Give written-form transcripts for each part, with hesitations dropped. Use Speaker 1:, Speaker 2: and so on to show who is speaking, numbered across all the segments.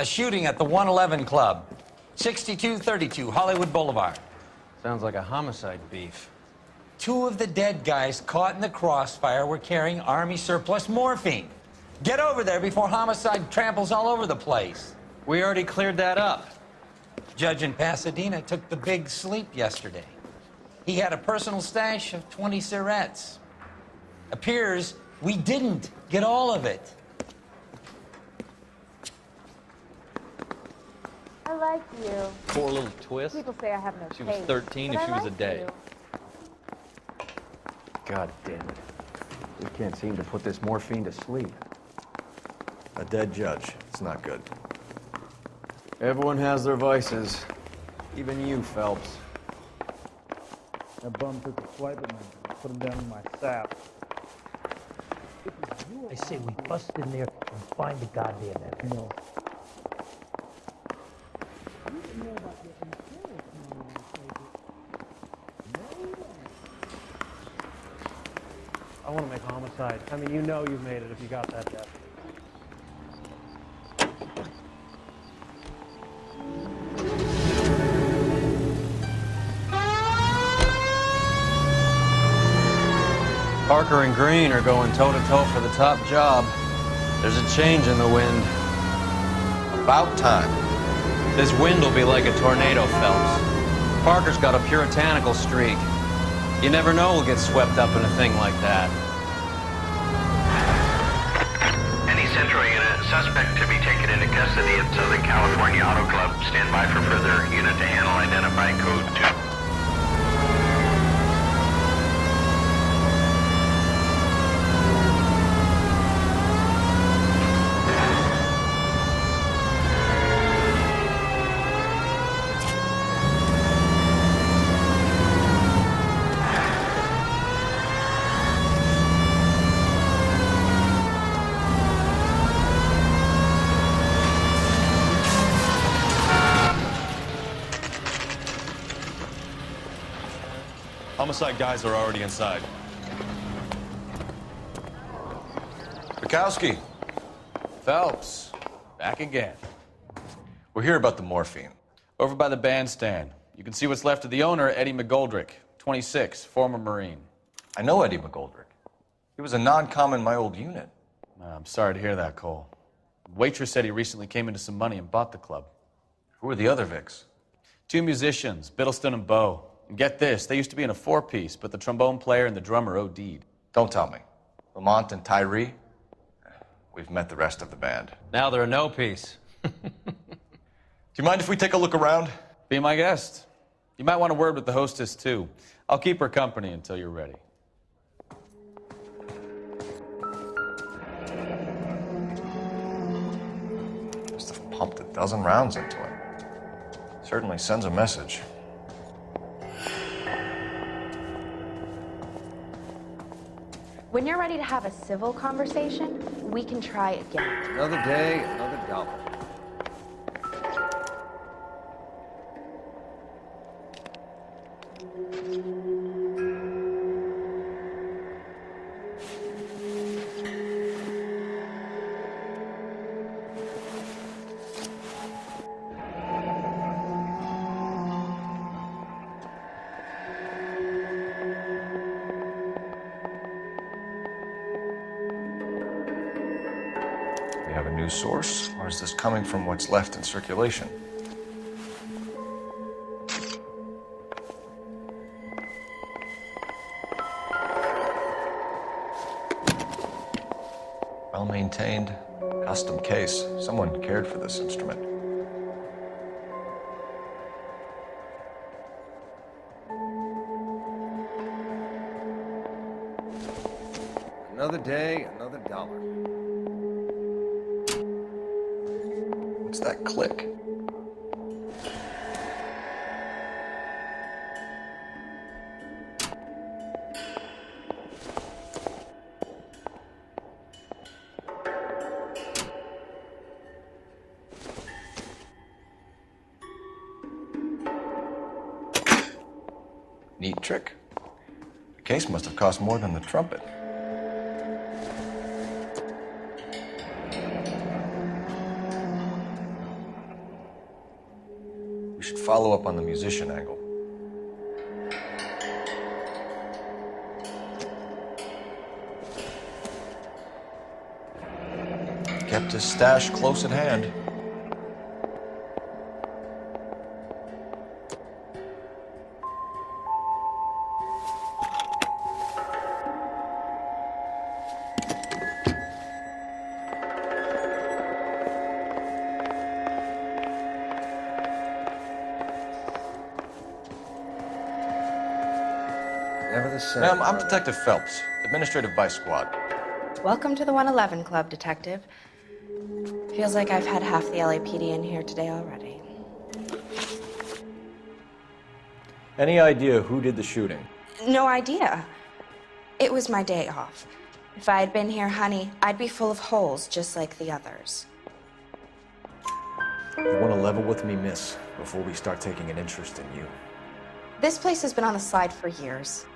Speaker 1: A shooting at the 111 Club, 6232 Hollywood Boulevard.
Speaker 2: Sounds like a homicide beef.
Speaker 1: 2 of the dead guys caught in the crossfire were carrying Army surplus morphine. Get over there before homicide tramples all over the place.
Speaker 2: We already cleared that up.
Speaker 1: Judge in Pasadena took the big sleep yesterday. He had a personal stash of 20 cigarettes. Appears we didn't get all of it.
Speaker 3: I like you.
Speaker 2: Poor little twist.
Speaker 3: People say I have no
Speaker 2: She was
Speaker 3: taste,
Speaker 2: 13
Speaker 3: but
Speaker 2: if she
Speaker 3: I
Speaker 2: was a
Speaker 3: like
Speaker 2: day.
Speaker 3: you.
Speaker 4: God damn it. We can't seem to put this morphine to sleep.
Speaker 5: A dead judge. It's not good.
Speaker 4: Everyone has their vices. Even you, Phelps.
Speaker 6: That bum took a swipe at me, put him down in my sap.
Speaker 7: I say we bust in there and find the goddamn evidence.
Speaker 6: No. I want to make homicide. I mean, you know you've made it if you got that death.
Speaker 2: Parker and Green are going toe-to-toe for the top job. There's a change in the wind.
Speaker 5: About time.
Speaker 2: This wind will be like a tornado, Phelps. Parker's got a puritanical streak. You never know who'll get swept up in a thing like that.
Speaker 8: Any Central unit, suspect to be taken into custody at Southern California Auto Club. Stand by for further unit to handle identifying code 2.
Speaker 9: Homicide guys are already inside.
Speaker 5: Bukowski,
Speaker 9: Phelps, back again.
Speaker 5: we're here about the morphine.
Speaker 9: Over by the bandstand. You can see what's left of the owner, Eddie McGoldrick, 26, former Marine.
Speaker 5: I know Eddie McGoldrick. He was a non-com in my old unit.
Speaker 9: I'm sorry to hear that, Cole. The waitress said he recently came into some money and bought the club.
Speaker 5: Who are the other Vics?
Speaker 9: 2 musicians, Biddleston and Bowe. And get this, they used to be in a 4-piece, but the trombone player and the drummer OD'd.
Speaker 5: Don't tell me. Lamont and Tyree? We've met the rest of the band.
Speaker 2: Now they're a no-piece.
Speaker 5: Do you mind if we take a look around?
Speaker 9: Be my guest. You might want a word with the hostess, too. I'll keep her company until you're ready.
Speaker 5: Must have pumped a dozen rounds into it. Certainly sends a message.
Speaker 3: When you're ready to have a civil conversation, we can try again.
Speaker 4: Another day, another dollar.
Speaker 5: We have a new source, or is this coming from what's left in circulation? Well-maintained, custom case. Someone cared for this instrument.
Speaker 4: Another day, another dollar.
Speaker 5: What's that click? Neat trick. The case must have cost more than the trumpet. follow up on the musician angle. Kept his stash close at hand.
Speaker 4: Never the same.
Speaker 5: Ma'am, I'm Detective Phelps, Administrative Vice Squad.
Speaker 3: Welcome to the 111 Club, Detective. Feels like I've had half the LAPD in here today already.
Speaker 4: Any idea who did the shooting?
Speaker 3: No idea. It was my day off. If I had been here, honey, I'd be full of holes just like the others.
Speaker 4: You want to level with me, miss, before we start taking an interest in you.
Speaker 3: This place has been on the slide for years.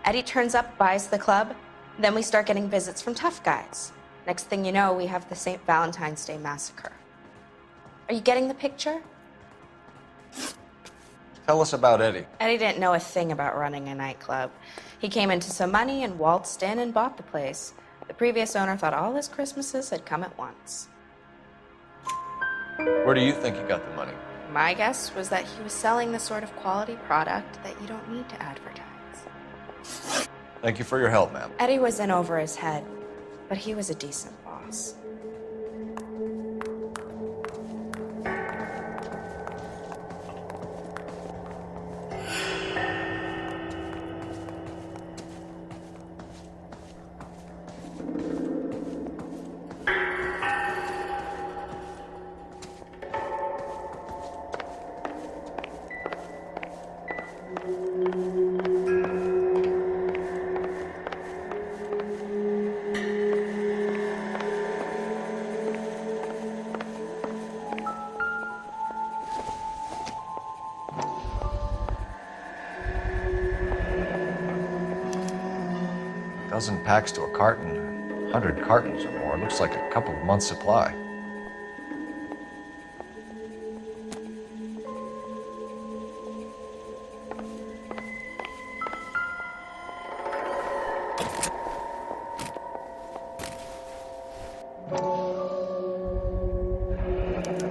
Speaker 3: Eddie turns up, buys the club, then we start getting visits from tough guys. Next thing you know, we have the St. Valentine's Day massacre. Are you getting the picture?
Speaker 5: Tell us about Eddie.
Speaker 3: Eddie didn't know a thing about running a nightclub. He came into some money and waltzed in and bought the place. The previous owner thought all his Christmases had come at once.
Speaker 5: Where do you think he got the money?
Speaker 3: My guess was that he was selling the sort of quality product that you don't need to advertise.
Speaker 5: Thank you for your help, ma'am.
Speaker 3: Eddie was in over his head, but he was a decent boss.
Speaker 5: Dozen packs to a carton, 100 cartons or more. Looks like a couple of months' supply.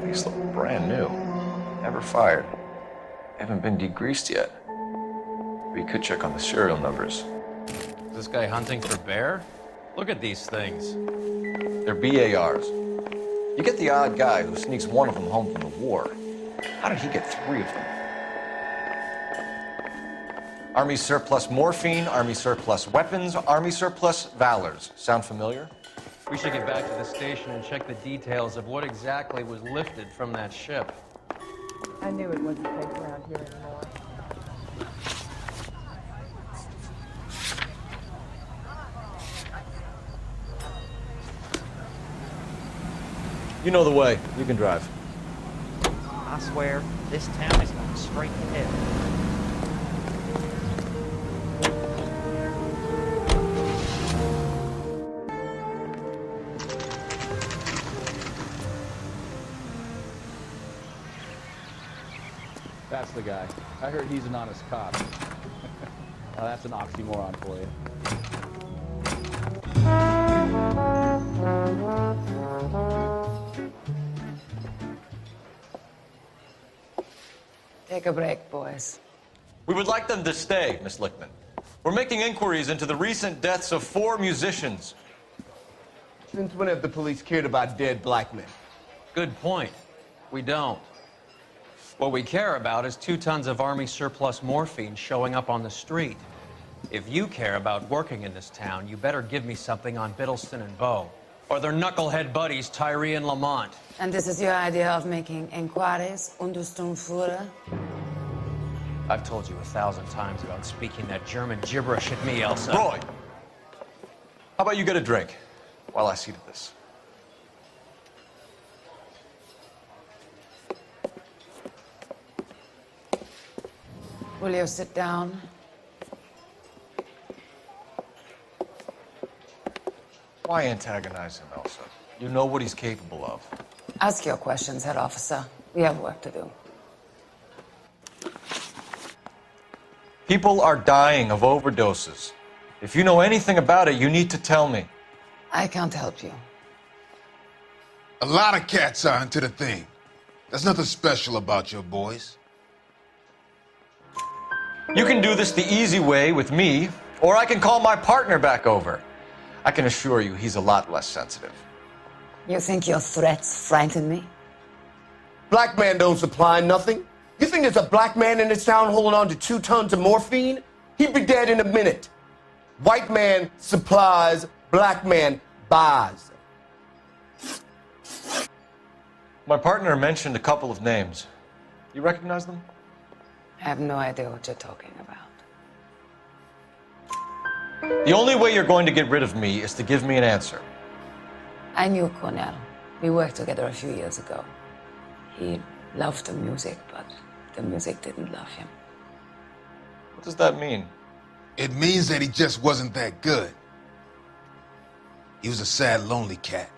Speaker 5: These look brand new. Never fired. Haven't been degreased yet. We could check on the serial numbers.
Speaker 2: Is this guy hunting for bear? Look at these things.
Speaker 5: They're BARs. You get the odd guy who sneaks one of them home from the war. How did he get 3 of them? Army surplus morphine, Army surplus weapons, Army surplus valors. Sound familiar?
Speaker 2: We should get back to the station and check the details of what exactly was lifted from that ship.
Speaker 10: I knew it wasn't safe around here anymore.
Speaker 4: You know the way. You can drive.
Speaker 11: I swear, this town is going straight to hell.
Speaker 9: That's the guy. I heard he's an honest cop. Well, that's an oxymoron for you.
Speaker 10: Take a break, boys.
Speaker 5: We would like them to stay, Miss Lichtman. We're making inquiries into the recent deaths of 4 musicians.
Speaker 12: Since when have the police cared about dead black men?
Speaker 2: Good point. We don't. What we care about is 2 tons of Army surplus morphine showing up on the street. If you care about working in this town, you better give me something on Biddleston and Bow, or their knucklehead buddies Tyree and Lamont.
Speaker 10: And this is your idea of making inquiries, Untersturmführer?
Speaker 2: I've told you 1,000 times about speaking that German gibberish at me, Elsa.
Speaker 5: Roy, how about you get a drink while I see to this?
Speaker 10: Will you sit down?
Speaker 5: Why antagonize him, Elsa? You know what he's capable of.
Speaker 10: Ask your questions, head officer. We have work to do.
Speaker 5: People are dying of overdoses. If you know anything about it, you need to tell me.
Speaker 10: I can't help you.
Speaker 13: A lot of cats are into the thing. There's nothing special about your boys.
Speaker 5: You can do this the easy way with me, or I can call my partner back over. I can assure you he's a lot less sensitive.
Speaker 10: You think your threats frighten me?
Speaker 12: Black man don't supply nothing. You think there's a black man in this town holding on to 2 tons of morphine? He'd be dead in a minute. White man supplies, black man buys.
Speaker 5: My partner mentioned a couple of names. You recognize them?
Speaker 10: I have no idea what you're talking about.
Speaker 5: The only way you're going to get rid of me is to give me an answer.
Speaker 10: I knew Cornell. We worked together a few years ago. He loved the music, but the music didn't love him.
Speaker 5: What does that mean?
Speaker 13: It means that he just wasn't that good. He was a sad, lonely cat.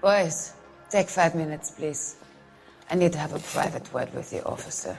Speaker 10: Boys, take 5 minutes, please. I need to have a private word with the officer.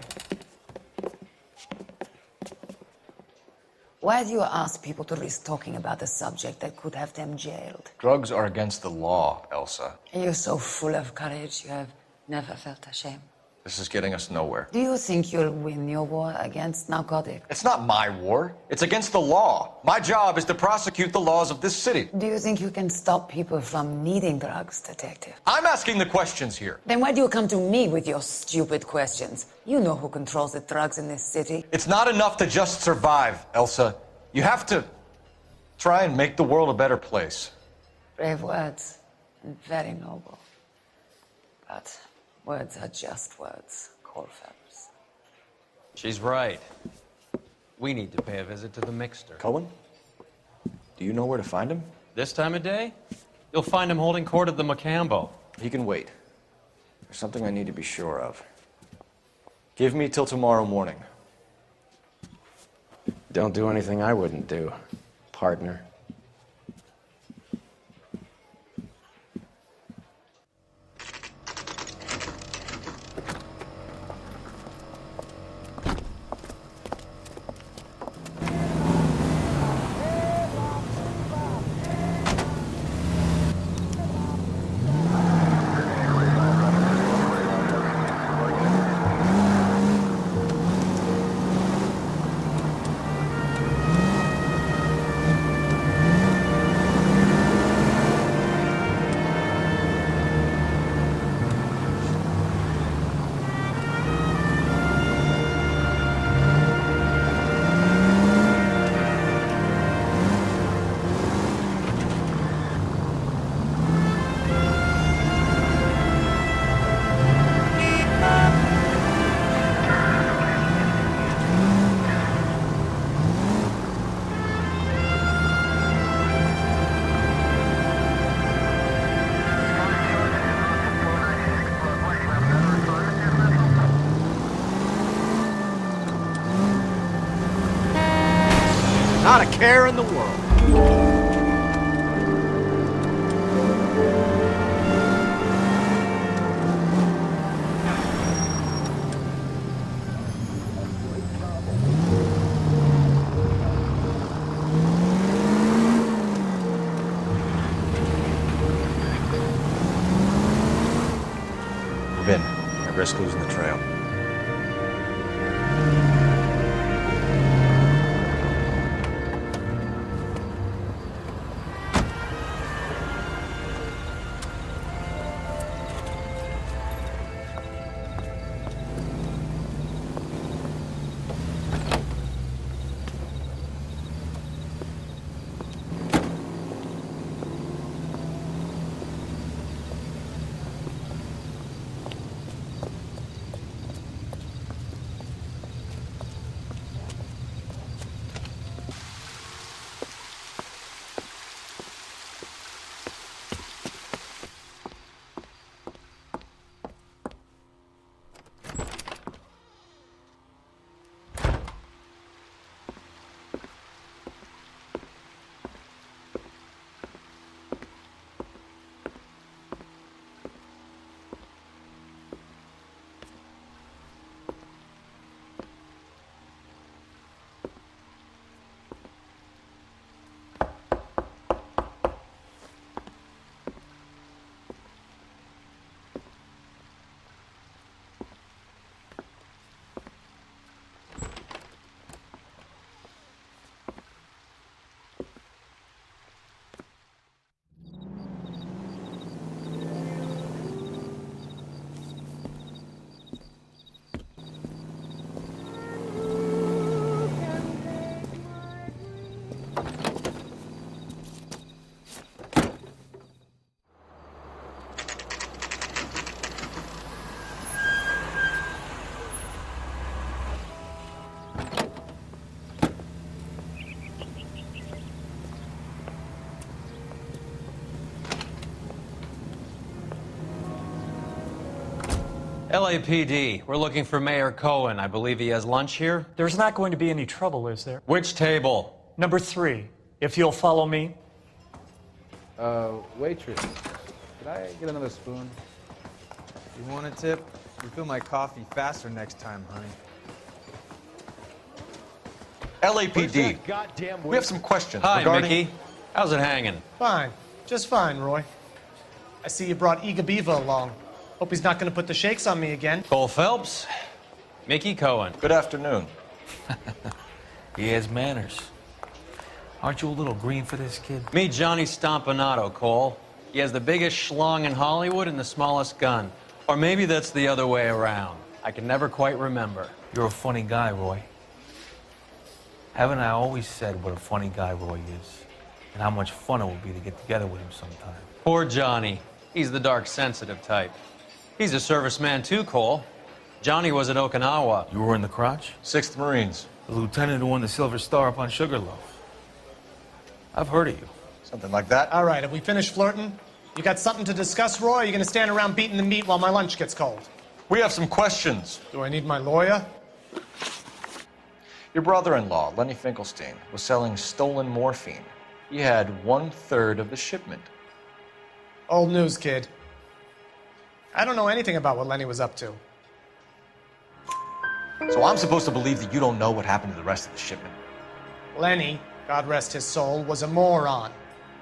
Speaker 10: Why do you ask people to risk talking about a subject that could have them jailed?
Speaker 5: Drugs are against the law, Elsa.
Speaker 10: And you're so full of courage, you have never felt ashamed.
Speaker 5: This is getting us nowhere.
Speaker 10: Do you think you'll win your war against narcotics?
Speaker 5: It's not my war. It's against the law. My job is to prosecute the laws of this city.
Speaker 10: Do you think you can stop people from needing drugs, detective?
Speaker 5: I'm asking the questions here.
Speaker 10: Then why do you come to me with your stupid questions? You know who controls the drugs in this city.
Speaker 5: It's not enough to just survive, Elsa. You have to try and make the world a better place.
Speaker 10: Brave words and very noble. But words are just words, Coula Felpsa.
Speaker 2: She's right. We need to pay a visit to the mixer.
Speaker 4: Cohen? Do you know where to find him?
Speaker 2: This time of day? You'll find him holding court at the Macambo.
Speaker 4: He can wait. There's something I need to be sure of. Give me till tomorrow morning. Don't do anything I wouldn't do, partner.
Speaker 6: Not a care in the world.
Speaker 4: Move in. I risk losing the trail.
Speaker 2: LAPD, we're looking for Mayor Cohen. I believe he has lunch here.
Speaker 14: There's not going to be any trouble, is there?
Speaker 2: Which table?
Speaker 14: Number 3, if you'll follow me.
Speaker 15: Waitress, could I get another spoon?
Speaker 11: You want a tip? Refill my coffee faster next time, honey.
Speaker 9: LAPD, we have some questions
Speaker 2: Hi,
Speaker 9: regarding...
Speaker 2: Mickey. How's it hanging?
Speaker 6: Fine. Just fine, Roy. I see you brought Iga Beaver along. Hope he's not going to put the shakes on me again.
Speaker 2: Couла Felpsa, Mickey Cohen.
Speaker 9: Good afternoon.
Speaker 16: He has manners. Aren't you a little green for this kid?
Speaker 2: Meet Johnny Stompanato, Cole. He has the biggest schlong in Hollywood and the smallest gun. Or maybe that's the other way around. I can never quite remember.
Speaker 16: You're a funny guy, Roy. Haven't I always said what a funny guy Roy is? And how much fun it would be to get together with him sometime.
Speaker 2: Poor Johnny. He's the dark, sensitive type. He's a serviceman too, Cole. Johnny was at Okinawa.
Speaker 16: You were in the crotch?
Speaker 9: 6th Marines.
Speaker 16: The lieutenant who won the Silver Star up on Sugarloaf. I've heard of you.
Speaker 9: Something like that.
Speaker 6: All right, have we finished flirting? You got something to discuss, Roy, or are you going to stand around beating the meat while my lunch gets cold?
Speaker 9: We have some questions.
Speaker 6: Do I need my lawyer?
Speaker 4: Your brother-in-law, Lenny Finkelstein, was selling stolen morphine. He had 1/3 of the shipment.
Speaker 6: Old news, kid. I don't know anything about what Lenny was up to.
Speaker 4: So I'm supposed to believe that you don't know what happened to the rest of the shipment?
Speaker 6: Lenny, God rest his soul, was a moron.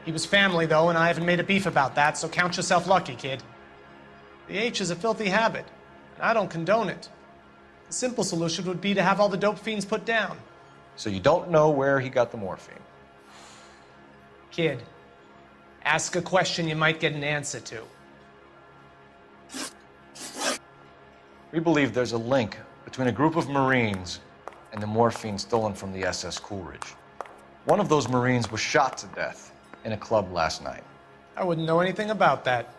Speaker 6: He was family, though, and I haven't made a beef about that, so count yourself lucky, kid. The H is a filthy habit, and I don't condone it. The simple solution would be to have all the dope fiends put down.
Speaker 4: So you don't know where he got the morphine?
Speaker 6: Kid, ask a question you might get an answer to.
Speaker 4: We believe there's a link between a group of Marines and the morphine stolen from the SS Coolidge. One of those Marines was shot to death in a club last night.
Speaker 6: I wouldn't know anything about that.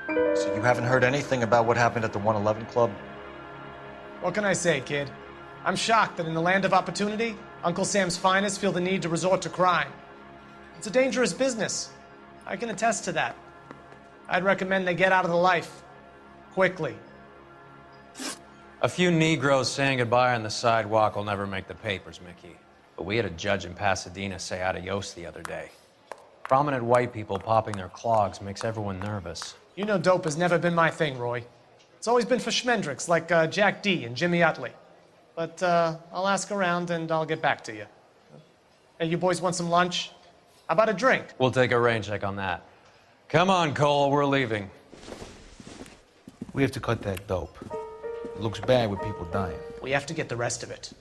Speaker 4: So you haven't heard anything about what happened at the 111 Club?
Speaker 6: What can I say, kid? I'm shocked that in the land of opportunity, Uncle Sam's finest feel the need to resort to crime. It's a dangerous business. I can attest to that. I'd recommend they get out of the life. Quickly.
Speaker 2: A few Negroes saying goodbye on the sidewalk will never make the papers, Mickey. But we had a judge in Pasadena say adios the other day. Prominent white people popping their clogs makes everyone nervous.
Speaker 6: You know dope has never been my thing, Roy. It's always been for schmendricks like Jack D. and Jimmy Utley. But I'll ask around and I'll get back to you. Hey, you boys want some lunch? How about a drink?
Speaker 2: We'll take a rain check on that. Come on, Cole, we're leaving.
Speaker 16: We have to cut that dope. It looks bad with people dying.
Speaker 6: We have to get the rest of it.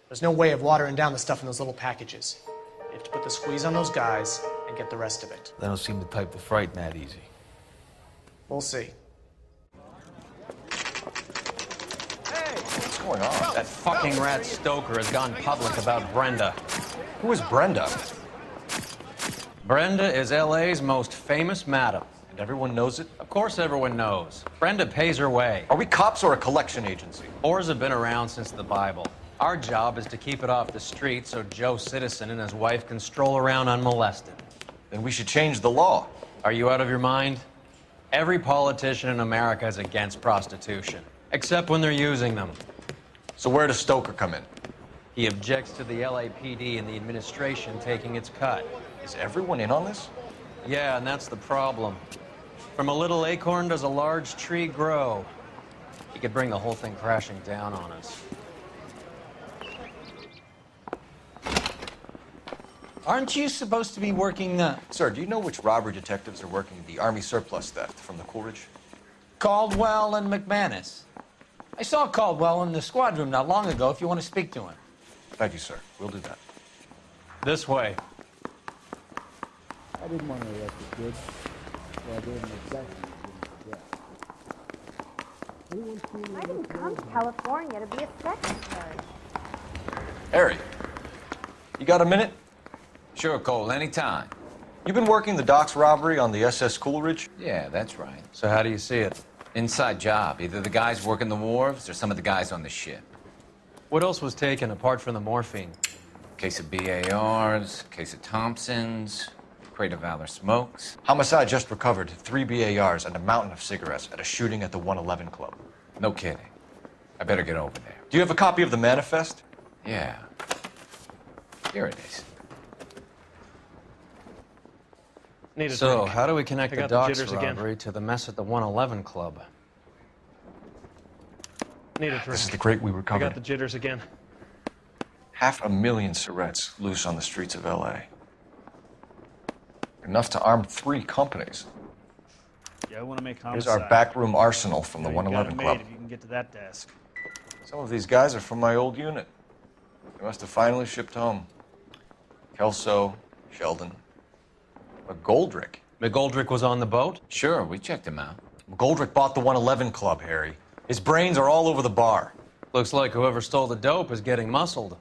Speaker 6: There's no way of watering down the stuff in those little packages. You have to put the squeeze on those guys and get the rest of it.
Speaker 16: They don't seem the type to frighten that easy.
Speaker 6: We'll see.
Speaker 4: What's going on?
Speaker 2: That fucking rat Stoker has gone public about Brenda.
Speaker 4: Who is Brenda?
Speaker 2: Brenda is L.A.'s most famous madam.
Speaker 4: And everyone knows it?
Speaker 2: Of course everyone knows. Brenda pays her way.
Speaker 4: Are we cops or a collection agency?
Speaker 2: Whores have been around since the Bible. Our job is to keep it off the street so Joe Citizen and his wife can stroll around unmolested.
Speaker 4: Then we should change the law.
Speaker 2: Are you out of your mind? Every politician in America is against prostitution, except when they're using them.
Speaker 4: So where does Stoker come in?
Speaker 2: He objects to the LAPD and the administration taking its cut.
Speaker 4: Is everyone in on this?
Speaker 2: Yeah, and that's the problem. From a little acorn does a large tree grow. He could bring the whole thing crashing down on us.
Speaker 1: Aren't you supposed to be working,
Speaker 4: Sir, do you know which robbery detectives are working the Army surplus theft from the Coolidge?
Speaker 1: Caldwell and McManus? I saw Caldwell in the squad room not long ago if you want to speak to him.
Speaker 4: Thank you, sir. We'll do that.
Speaker 2: This way.
Speaker 15: I didn't want to arrest the kid, so I gave him a second.
Speaker 3: I didn't come to California to be a secretary.
Speaker 4: Harry, you got a minute?
Speaker 17: Sure, Cole, anytime.
Speaker 4: You've been working the docks robbery on the SS Coolidge?
Speaker 17: Yeah, that's right.
Speaker 2: So how do you see it?
Speaker 17: Inside job. Either the guys working the wharves or some of the guys on the ship.
Speaker 2: What else was taken apart from the morphine?
Speaker 17: Case of BARs, case of Thompsons. Crate of Valor smokes.
Speaker 4: Homicide just recovered 3 BARs and a mountain of cigarettes at a shooting at the 111 Club.
Speaker 17: No kidding. I better get over there.
Speaker 4: Do you have a copy of the manifest?
Speaker 17: Yeah. Here it is.
Speaker 2: Need a drink. How do we connect the docks robbery to the mess at the 111 Club?
Speaker 6: Need a drink.
Speaker 4: This is the crate we
Speaker 6: I
Speaker 4: recovered.
Speaker 6: got the jitters again.
Speaker 4: 500,000 cigarettes loose on the streets of L.A. Enough to arm 3 companies.
Speaker 15: Yeah, I want to make
Speaker 4: Here's
Speaker 15: homicide.
Speaker 4: our backroom arsenal from the
Speaker 15: You got it
Speaker 4: 111
Speaker 15: made
Speaker 4: Club.
Speaker 15: if you can get to that desk.
Speaker 4: Some of these guys are from my old unit. They must have finally shipped home. Kelso, Sheldon, McGoldrick.
Speaker 2: McGoldrick was on the boat?
Speaker 17: Sure, we checked him out.
Speaker 4: McGoldrick bought the 111 Club, Harry. His brains are all over the bar.
Speaker 2: Looks like whoever stole the dope is getting muscled.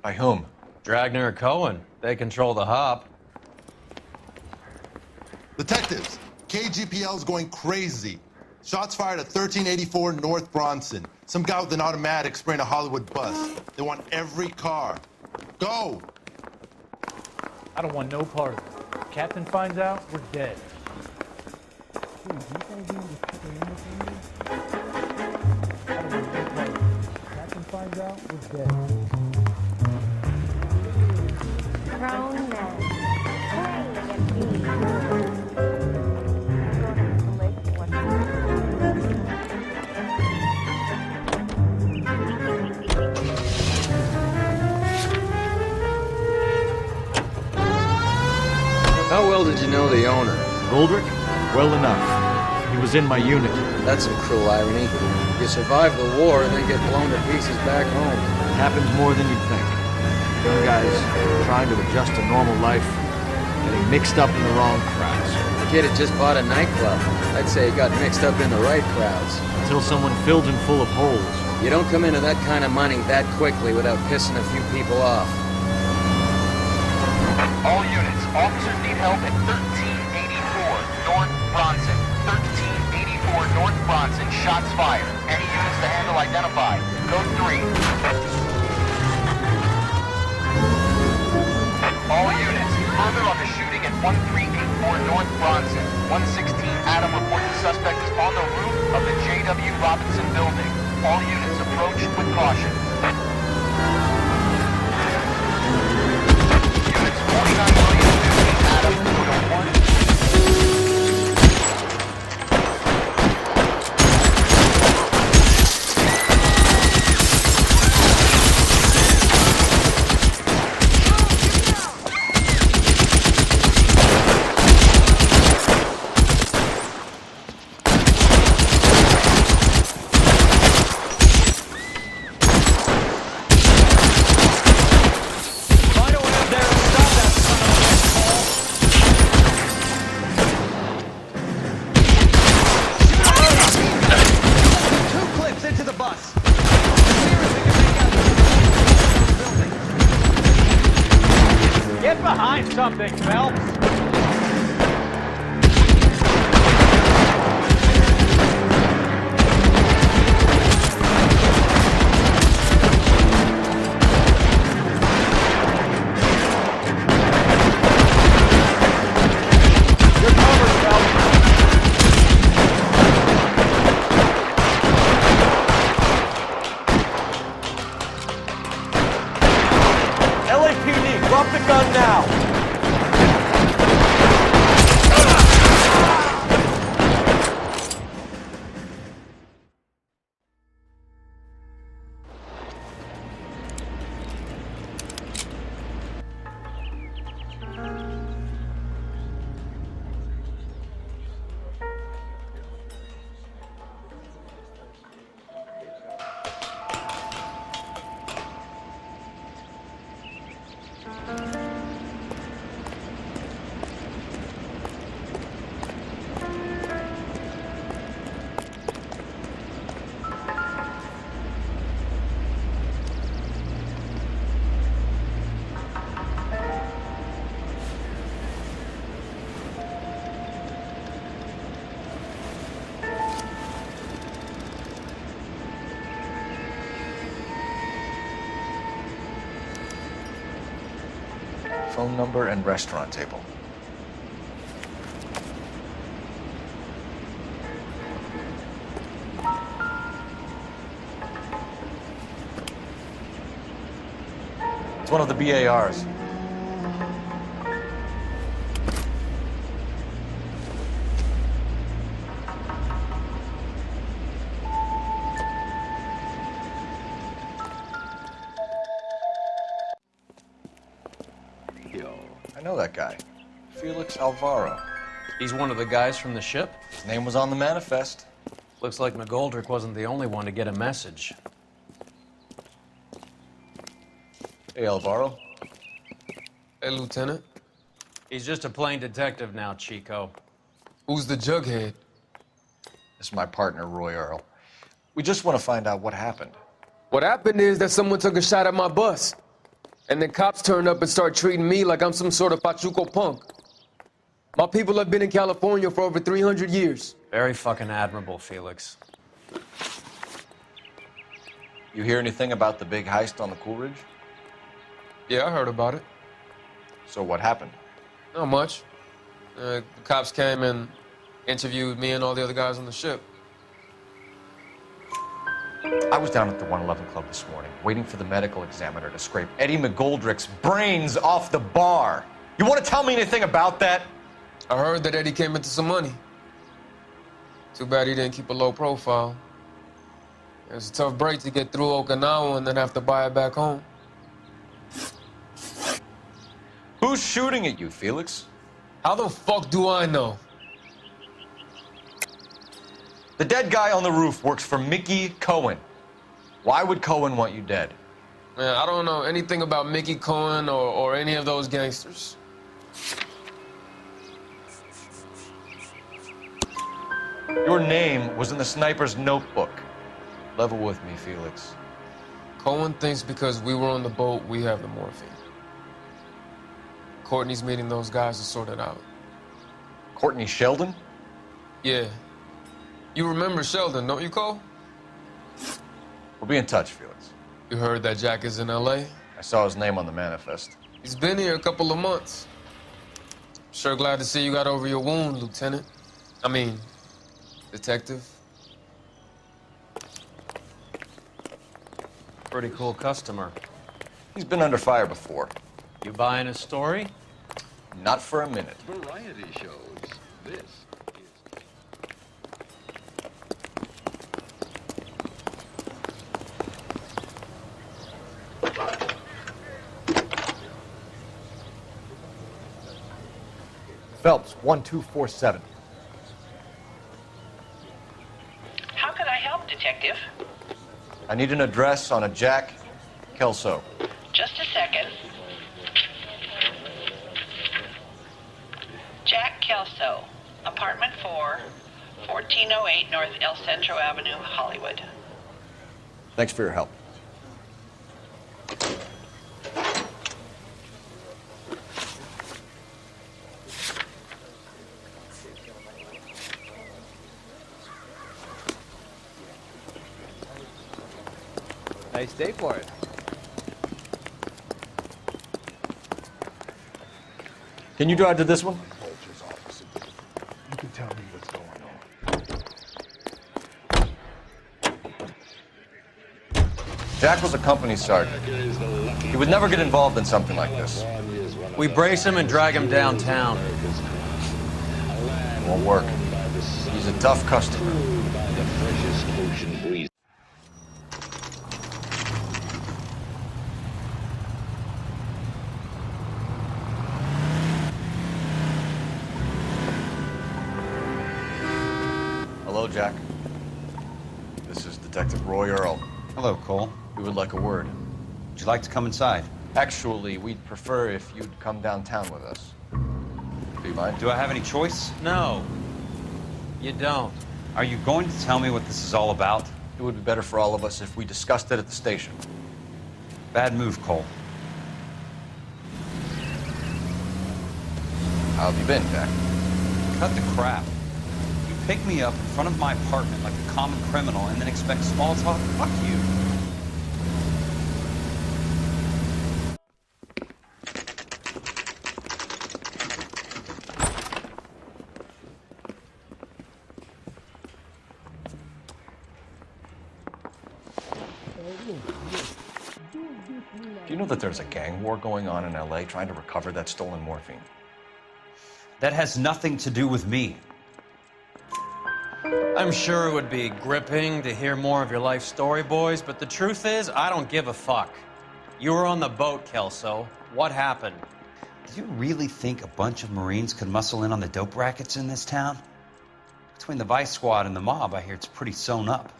Speaker 4: By whom?
Speaker 2: Dragner or Cohen. They control the hop.
Speaker 18: Detectives, KGPL's going crazy. Shots fired at 1384 North Bronson. Some guy with an automatic spraying a Hollywood bus. They want every car. Go!
Speaker 7: I don't want no part of it. Captain finds out, we're dead. Captain finds out, we're dead.
Speaker 19: Grown men playing
Speaker 11: How well did you know the owner?
Speaker 4: Goldrick? Well enough. He was in my unit.
Speaker 11: That's some cruel irony. You survive the war and then get blown to pieces back home.
Speaker 4: It happens more than you'd think. Young guys trying to adjust to normal life, getting mixed up in the wrong crowds.
Speaker 11: The kid had just bought a nightclub. I'd say he got mixed up in the right crowds.
Speaker 4: Until someone filled him full of holes.
Speaker 11: You don't come into that kind of money that quickly without pissing a few people off.
Speaker 8: All units, officers need help at 1384 North Bronson. 1384 North Bronson, shots fired. Any units to handle identified. Code 3. All units, further on the shooting at 1384 North Bronson. 116 Adam reports the suspect is on the roof of the J.W. Robinson building. All units approach with caution. Units 49 William 15 Adam, Photo 1.
Speaker 14: Get behind something, Phelps! You're covered, Phelps!
Speaker 4: LAPD, drop the gun now! Phone number and restaurant table. It's one of the BARs. I know that guy. Felix Alvaro.
Speaker 2: He's one of the guys from the ship?
Speaker 4: His name was on the manifest.
Speaker 2: Looks like McGoldrick wasn't the only one to get a message.
Speaker 4: Hey, Alvaro.
Speaker 20: Hey, Lieutenant.
Speaker 2: He's just a plain detective now, Chico.
Speaker 20: Who's the jughead?
Speaker 4: This is my partner, Roy Earl. We just want to find out what happened.
Speaker 20: What happened is that someone took a shot at my bus. And then cops turned up and started treating me like I'm some sort of Pachuco punk. My people have been in California for over 300 years.
Speaker 2: Very fucking admirable, Felix.
Speaker 4: You hear anything about the big heist on the Coolidge?
Speaker 20: Yeah, I heard about it.
Speaker 4: So what happened?
Speaker 20: Not much. The cops came and interviewed me and all the other guys on the ship.
Speaker 4: I was down at the 111 Club this morning, waiting for the medical examiner to scrape Eddie McGoldrick's brains off the bar. You want to tell me anything about that?
Speaker 20: I heard that Eddie came into some money. Too bad he didn't keep a low profile. It was a tough break to get through Okinawa and then have to buy it back home.
Speaker 4: Who's shooting at you, Felix?
Speaker 20: How the fuck do I know?
Speaker 4: The dead guy on the roof works for Mickey Cohen. Why would Cohen want you dead?
Speaker 20: Man, I don't know anything about Mickey Cohen or any of those gangsters.
Speaker 4: Your name was in the sniper's notebook. Level with me, Felix.
Speaker 20: Cohen thinks because we were on the boat, we have the morphine. Courtney's meeting those guys to sort it out.
Speaker 4: Courtney Sheldon?
Speaker 20: Yeah. You remember Sheldon, don't you, Cole?
Speaker 4: We'll be in touch, Felix.
Speaker 20: You heard that Jack is in L.A.?
Speaker 4: I saw his name on the manifest.
Speaker 20: He's been here a couple of months. Sure glad to see you got over your wound, Lieutenant. I mean, Detective.
Speaker 2: Pretty cool customer.
Speaker 4: He's been under fire before.
Speaker 2: You buying his story?
Speaker 4: Not for a minute.
Speaker 21: Variety shows. This is...
Speaker 4: Phelps, 1247.
Speaker 22: How can I help, Detective?
Speaker 4: I need an address on a Jack Kelso.
Speaker 22: Just a second. Jack Kelso, apartment 4, 1408 North El Centro Avenue, Hollywood.
Speaker 4: Thanks for your help.
Speaker 11: Nice day for it.
Speaker 4: Can you drive to this one?
Speaker 21: You can tell me what's going on.
Speaker 4: Jack was a company sergeant. He would never get involved in something like this.
Speaker 2: We brace him and drag him downtown.
Speaker 4: It won't work. He's a tough customer.
Speaker 21: The freshest ocean breeze.
Speaker 4: Hello, Jack. This is Detective Roy Earl.
Speaker 23: Hello, Cole.
Speaker 4: We would like a word.
Speaker 23: Would you like to come inside?
Speaker 4: Actually, we'd prefer if you'd come downtown with us. Do you mind?
Speaker 23: Do I have any choice?
Speaker 2: No, you don't.
Speaker 23: Are you going to tell me what this is all about?
Speaker 4: It would be better for all of us if we discussed it at the station.
Speaker 23: Bad move, Cole.
Speaker 4: How have you been, Jack?
Speaker 23: Cut the crap. You pick me up in front of my apartment like a common criminal and then expect small talk? Fuck you.
Speaker 4: Do you know that there's a gang war going on in L.A. trying to recover that stolen morphine?
Speaker 23: That has nothing to do with me.
Speaker 2: I'm sure it would be gripping to hear more of your life story, boys, but the truth is, I don't give a fuck. You were on the boat, Kelso. What happened?
Speaker 23: Do you really think a bunch of Marines could muscle in on the dope rackets in this town? Between the Vice Squad and the mob, I hear it's pretty sewn up.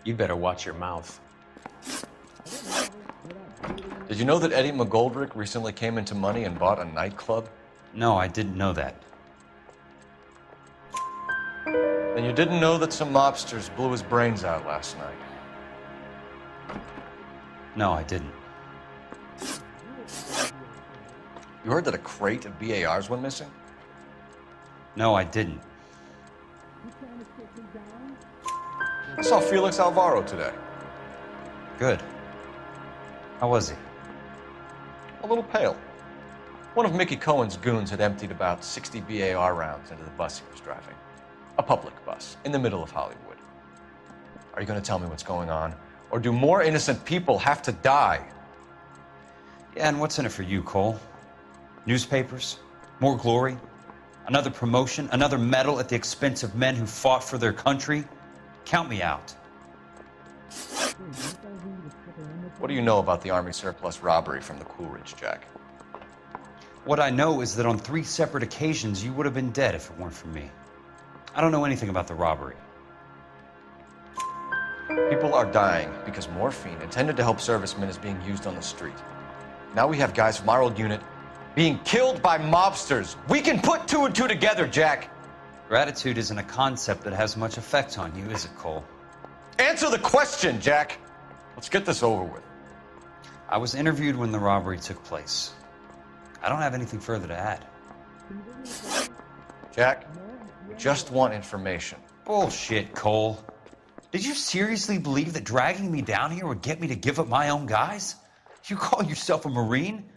Speaker 2: You better watch your mouth.
Speaker 4: Did you know that Eddie McGoldrick recently came into money and bought a nightclub?
Speaker 23: No, I didn't know that.
Speaker 4: Then you didn't know that some mobsters blew his brains out last night?
Speaker 23: No, I didn't.
Speaker 4: You heard that a crate of BARs went missing?
Speaker 23: No, I didn't.
Speaker 4: I saw Felix Alvaro today.
Speaker 23: Good. How was he?
Speaker 4: A little pale. One of Mickey Cohen's goons had emptied about 60 BAR rounds into the bus he was driving. A public bus, in the middle of Hollywood. Are you going to tell me what's going on? Or do more innocent people have to die?
Speaker 23: Yeah, and what's in it for you, Cole? Newspapers? More glory? Another promotion? Another medal at the expense of men who fought for their country? Count me out.
Speaker 4: What do you know about the Army surplus robbery from the Coolidge, Jack?
Speaker 23: What I know is that on 3 separate occasions, you would have been dead if it weren't for me. I don't know anything about the robbery.
Speaker 4: People are dying because morphine intended to help servicemen is being used on the street. Now we have guys from our old unit being killed by mobsters. We can put 2 and 2 together, Jack.
Speaker 23: Gratitude isn't a concept that has much effect on you, is it, Cole?
Speaker 4: Answer the question, Jack. Let's get this over with.
Speaker 23: I was interviewed when the robbery took place. I don't have anything further to add.
Speaker 4: Jack, we just want information.
Speaker 23: Bullshit, Cole. Did you seriously believe that dragging me down here would get me to give up my own guys? You call yourself a Marine?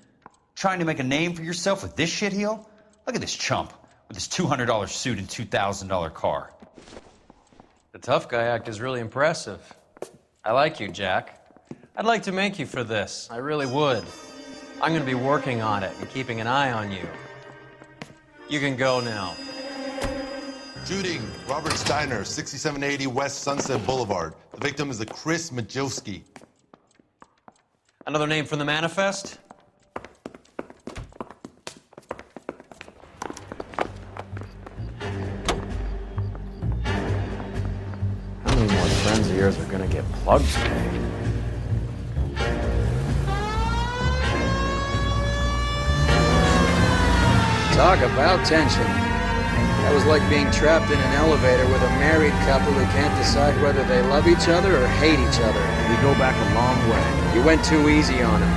Speaker 23: Trying to make a name for yourself with this shitheel? Look at this chump with his $200 suit and $2,000 car.
Speaker 2: The tough guy act is really impressive. I like you, Jack. I'd like to make you for this. I really would. I'm going to be working on it and keeping an eye on you. You can go now.
Speaker 18: Shooting, Robert Steiner, 6780 West Sunset Boulevard. The victim is a Chris Majowski.
Speaker 2: Another name from the manifest?
Speaker 5: How many more friends of yours are gonna get plugged today?
Speaker 15: Talk about tension. That was like being trapped in an elevator with a married couple who can't decide whether they love each other or hate each other.
Speaker 5: We go back a long way.
Speaker 15: You went too easy on him.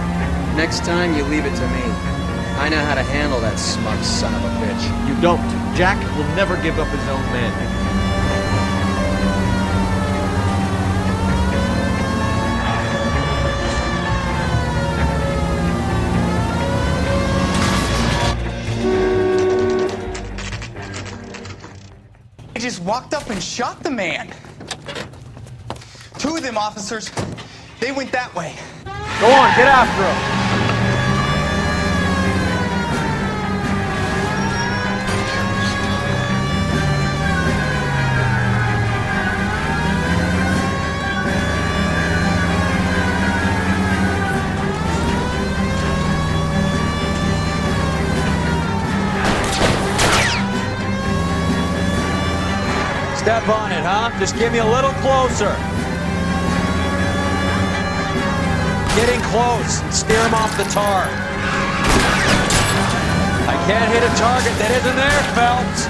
Speaker 15: Next time, you leave it to me. I know how to handle that smug son of a bitch.
Speaker 5: You don't. Jack will never give up his own men.
Speaker 12: Just walked up and shot the man. 2 of them officers, they went that way.
Speaker 5: Go on, get after him. Step on it, huh? Just get me a little closer. Getting close. Steer him off the tar. I can't hit a target that isn't there, Phelps.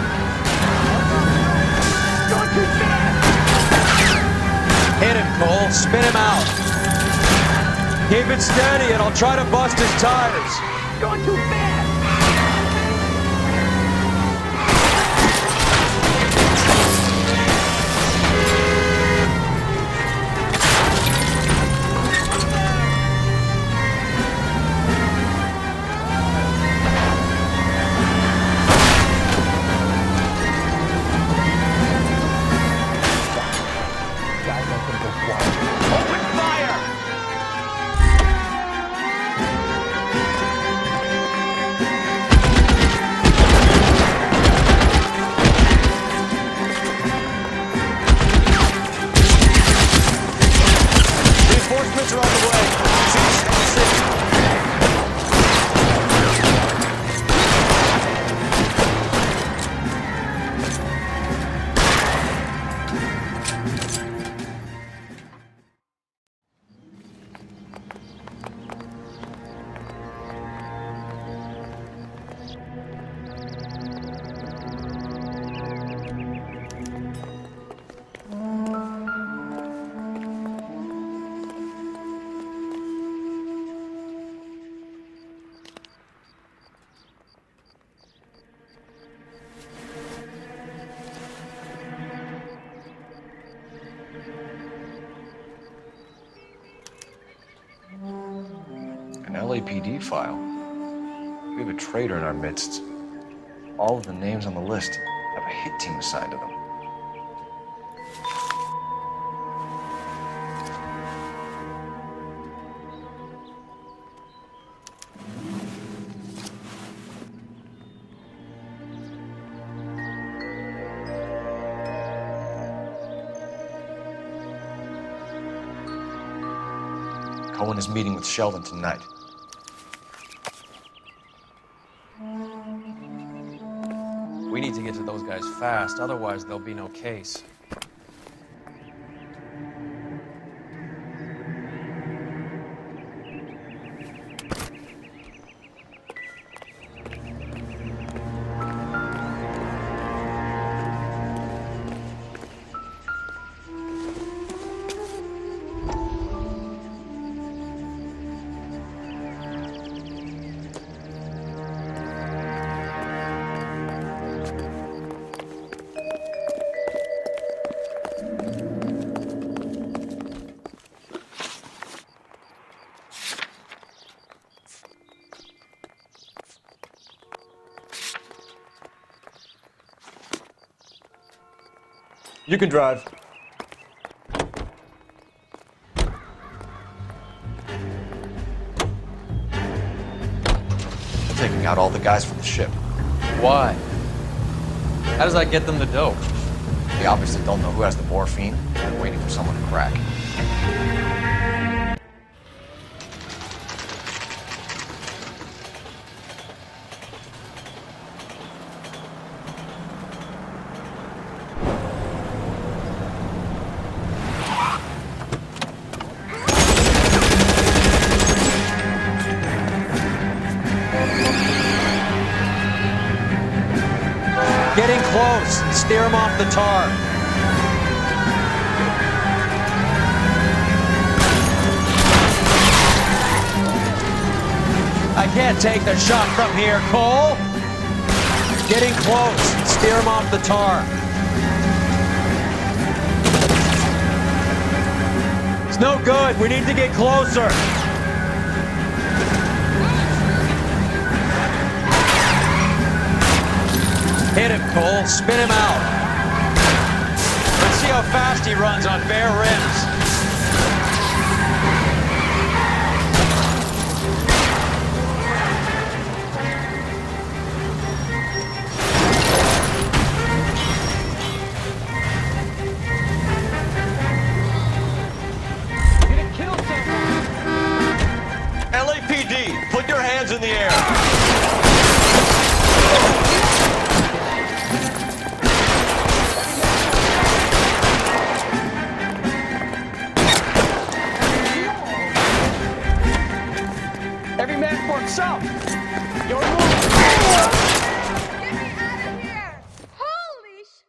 Speaker 5: Hit him, Cole. Spin him out. Keep it steady and I'll try to bust his tires. Going too fast.
Speaker 4: LAPD file. We have a traitor in our midst. All of the names on the list have a hit team assigned to them. Cohen is meeting with Sheldon tonight.
Speaker 2: We need to get to those guys fast, otherwise there'll be no case.
Speaker 4: You can drive. Taking out all the guys from the ship.
Speaker 2: Why? How does that get them the dope?
Speaker 4: They obviously don't know who has the morphine. They're waiting for someone to crack.
Speaker 5: Getting close. Steer him off the tar. I can't take the shot from here, Cole. Getting close. Steer him off the tar. It's no good. We need to get closer. Hit him, Cole. Spin him out. Let's see how fast he runs on bare rims. LAPD, put your hands in the air.
Speaker 14: Every man for himself. You're moving.
Speaker 19: Get me out of here! Holy sh...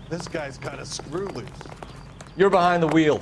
Speaker 18: This guy's got a screw loose.
Speaker 4: You're behind the wheel.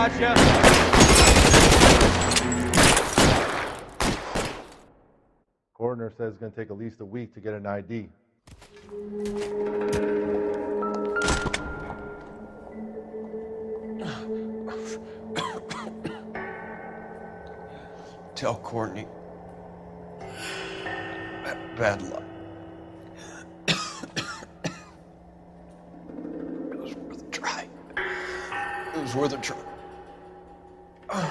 Speaker 5: Gotcha.
Speaker 18: Coroner says it's going to take at least a week to get an ID.
Speaker 5: Tell Courtney. Bad luck. It was worth a try. It was worth a try.
Speaker 18: God.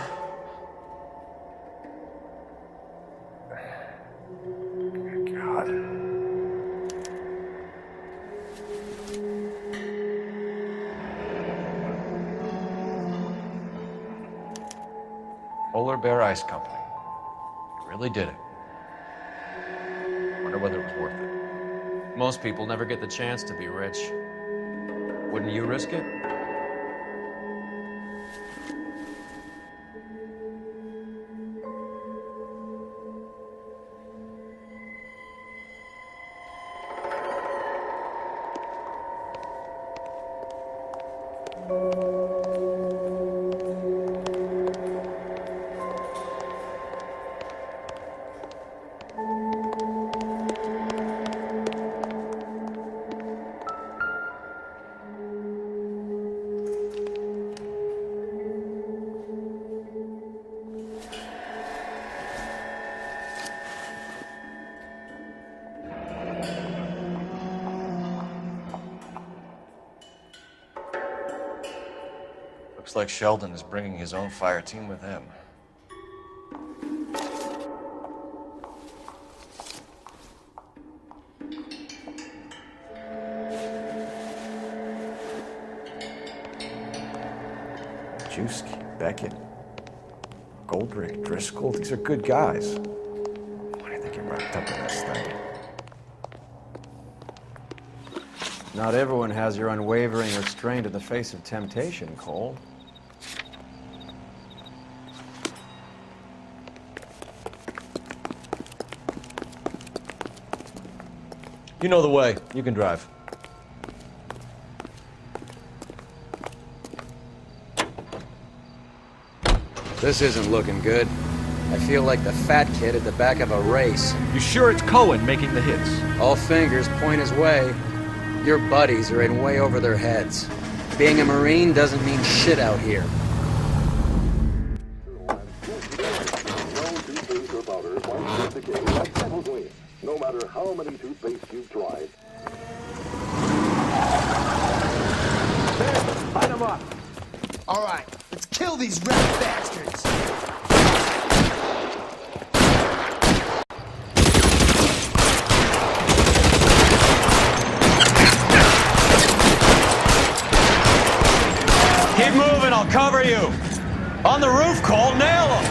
Speaker 4: Polar Bear Ice Company. Really did it. Wonder whether it was worth it.
Speaker 2: Most people never get the chance to be rich. Wouldn't you risk it?
Speaker 4: Looks like Sheldon is bringing his own fire team with him. Juski, Beckett, Goldrick, Driscoll, these are good guys. Why do you think you're wrapped up in this thing?
Speaker 11: Not everyone has your unwavering restraint in the face of temptation, Cole.
Speaker 4: You know the way. You can drive.
Speaker 15: This isn't looking good. I feel like the fat kid at the back of a race.
Speaker 9: You sure it's Cohen making the hits?
Speaker 15: All fingers point his way. Your buddies are in way over their heads. Being a Marine doesn't mean shit out here.
Speaker 21: No matter how many toothpastes you've tried.
Speaker 12: Line them up. All right, let's kill these rat bastards.
Speaker 5: Keep moving, I'll cover you. On the roof, Cole, nail him.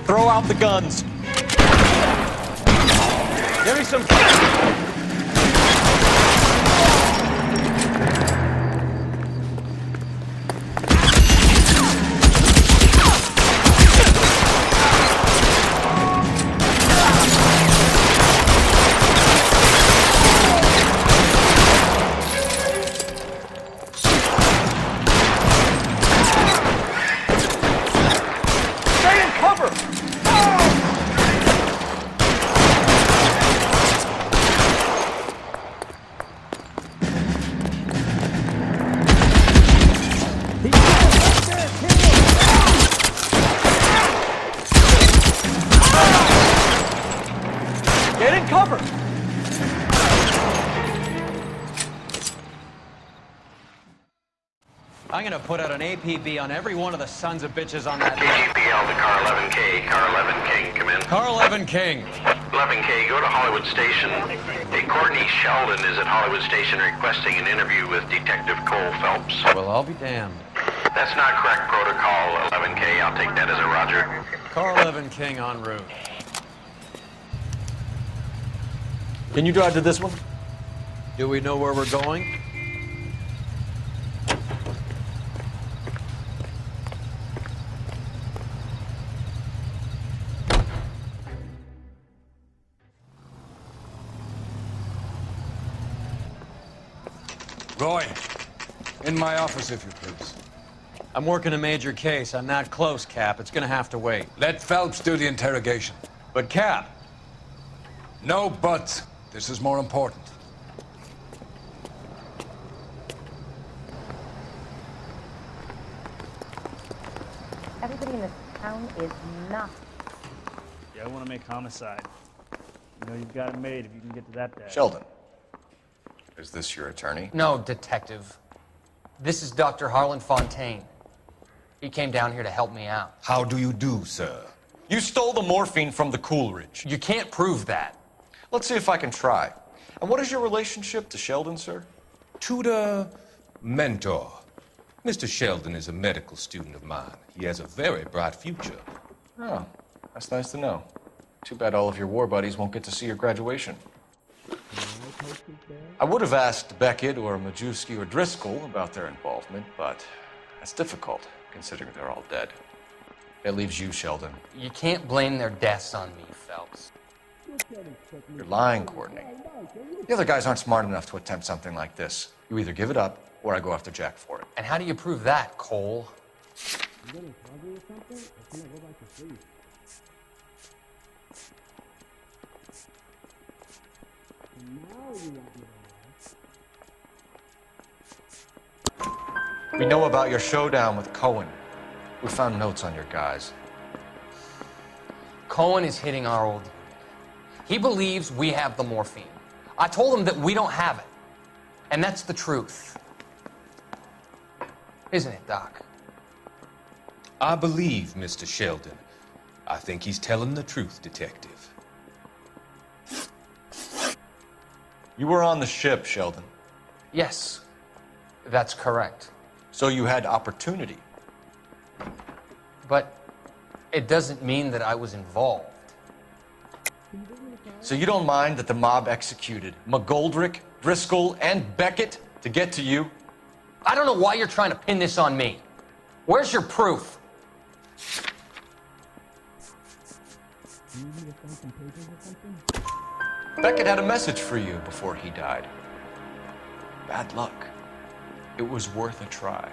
Speaker 5: Throw out the guns. Give me some.
Speaker 2: I'm gonna put out an APB on every one of the sons of bitches on that
Speaker 8: KGPL to car 11K. Car 11 King, come in.
Speaker 2: Car 11 King.
Speaker 8: 11K, go to Hollywood Station. Hey, Courtney Sheldon is at Hollywood Station requesting an interview with Detective Couла Felpsa.
Speaker 2: Well, I'll be damned.
Speaker 8: That's not correct protocol, 11K. I'll take that as a roger.
Speaker 2: Car 11 King en route.
Speaker 4: Can you drive to this one?
Speaker 2: Do we know where we're going?
Speaker 10: Roy, in my office, if you please.
Speaker 2: I'm working a major case. I'm not close, Cap. It's gonna have to wait.
Speaker 10: Let Phelps do the interrogation.
Speaker 2: But, Cap...
Speaker 10: No buts. This is more important.
Speaker 13: Everybody in this town is nuts.
Speaker 7: Yeah, I want to make homicide. You know you've got it made if you can get to that day.
Speaker 4: Sheldon, is this your attorney?
Speaker 16: No, detective. This is Dr. Harlan Fontaine. He came down here to help me out.
Speaker 23: How do you do, sir?
Speaker 4: You stole the morphine from the Coolidge.
Speaker 16: You can't prove that.
Speaker 4: Let's see if I can try. And what is your relationship to Sheldon, sir?
Speaker 24: Tutor, mentor. Mr. Sheldon is a medical student of mine. He has a very bright future.
Speaker 4: Oh, that's nice to know. Too bad all of your war buddies won't get to see your graduation. I would have asked Beckett or Majewski or Driscoll about their involvement, but that's difficult, considering they're all dead. That leaves you, Sheldon.
Speaker 16: You can't blame their deaths on me, Phelps.
Speaker 4: You're lying, Courtney. The other guys aren't smart enough to attempt something like this. You either give it up, or I go after Jack for it.
Speaker 16: And how do you prove that, Cole?
Speaker 4: We know about your showdown with Cohen. We found notes on your guys.
Speaker 16: Cohen is hitting our old... He believes we have the morphine. I told him that we don't have it. And that's the truth. Isn't it, Doc?
Speaker 24: I believe Mr. Sheldon. I think he's telling the truth, Detective.
Speaker 4: You were on the ship, Sheldon.
Speaker 16: Yes, that's correct.
Speaker 4: So you had opportunity.
Speaker 16: But it doesn't mean that I was involved.
Speaker 4: So you don't mind that the mob executed McGoldrick, Driscoll, and Beckett to get to you?
Speaker 16: I don't know why you're trying to pin this on me. Where's your proof?
Speaker 4: Beckett had a message for you before he died. Bad luck. It was worth a try.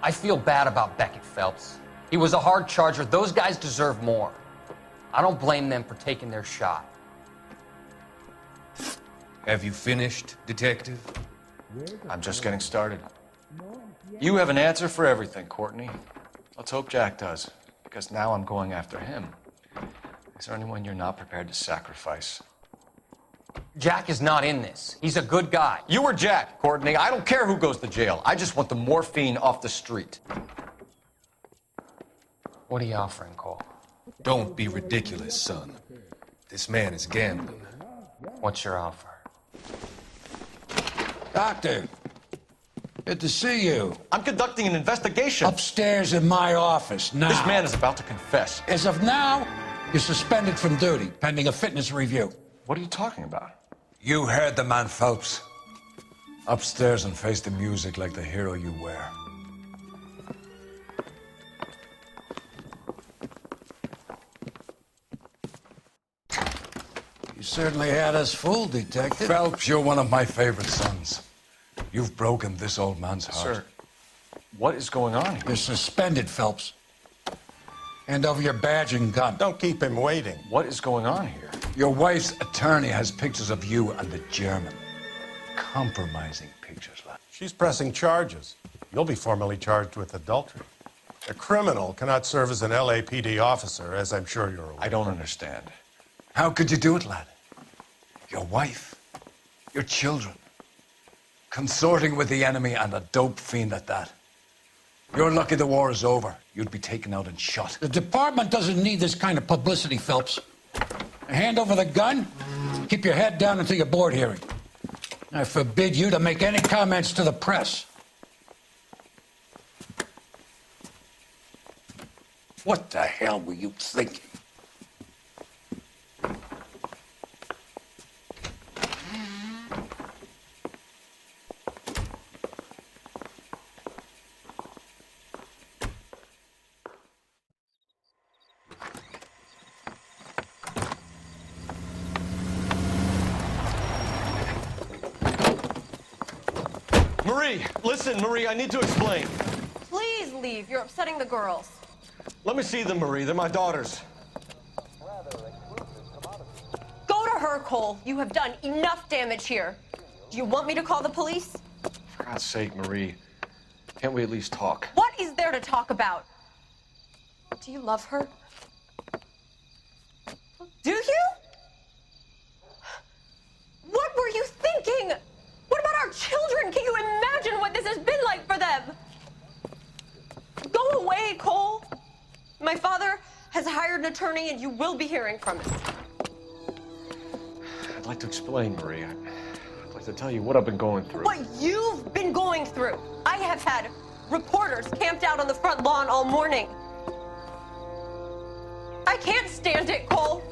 Speaker 16: I feel bad about Beckett, Phelps. He was a hard charger. Those guys deserve more. I don't blame them for taking their shot.
Speaker 24: Have you finished, Detective?
Speaker 4: I'm just getting started. You have an answer for everything, Courtney. Let's hope Jack does, because now I'm going after him. Is there anyone you're not prepared to sacrifice?
Speaker 16: Jack is not in this. He's a good guy.
Speaker 4: You or Jack, Courtney. I don't care who goes to jail. I just want the morphine off the street.
Speaker 16: What are you offering, Cole?
Speaker 24: Don't be ridiculous, son. This man is gambling.
Speaker 16: What's your offer?
Speaker 10: Doctor, good to see you.
Speaker 4: I'm conducting an investigation.
Speaker 10: Upstairs in my office, now.
Speaker 4: This man is about to confess.
Speaker 10: As of now, you're suspended from duty, pending a fitness review.
Speaker 4: What are you talking about?
Speaker 10: You heard the man, Phelps. Upstairs and face the music like the hero you were. You certainly had us fooled, Detective. Phelps, you're one of my favorite sons. You've broken this old man's heart.
Speaker 4: Sir, what is going on here?
Speaker 10: You're suspended, Phelps. Hand over your badge and gun.
Speaker 25: Don't keep him waiting.
Speaker 4: What is going on here?
Speaker 10: Your wife's attorney has pictures of you and the German. Compromising pictures, lad.
Speaker 25: She's pressing charges. You'll be formally charged with adultery. A criminal cannot serve as an LAPD officer, as I'm sure you're aware.
Speaker 4: I don't understand.
Speaker 10: How could you do it, lad? Your wife, your children, consorting with the enemy and a dope fiend at that. You're lucky the war is over. You'd be taken out and shot. The department doesn't need this kind of publicity, Phelps. Hand over the gun, keep your head down until your board hearing. I forbid you to make any comments to the press. What the hell were you thinking?
Speaker 5: Marie, listen, Marie, I need to explain.
Speaker 1: Please leave. You're upsetting the girls.
Speaker 5: Let me see them, Marie. They're my daughters.
Speaker 1: Go to her, Cole. You have done enough damage here. Do you want me to call the police?
Speaker 4: For God's sake, Marie. Can't we at least talk?
Speaker 1: What is there to talk about? Do you love her? Do you? What were you thinking? What about our children? Can you imagine what this has been like for them? Go away, Cole. My father has hired an attorney and you will be hearing from him.
Speaker 4: I'd like to explain, Marie. I'd like to tell you what I've been going through.
Speaker 1: What you've been going through. I have had reporters camped out on the front lawn all morning. I can't stand it, Cole.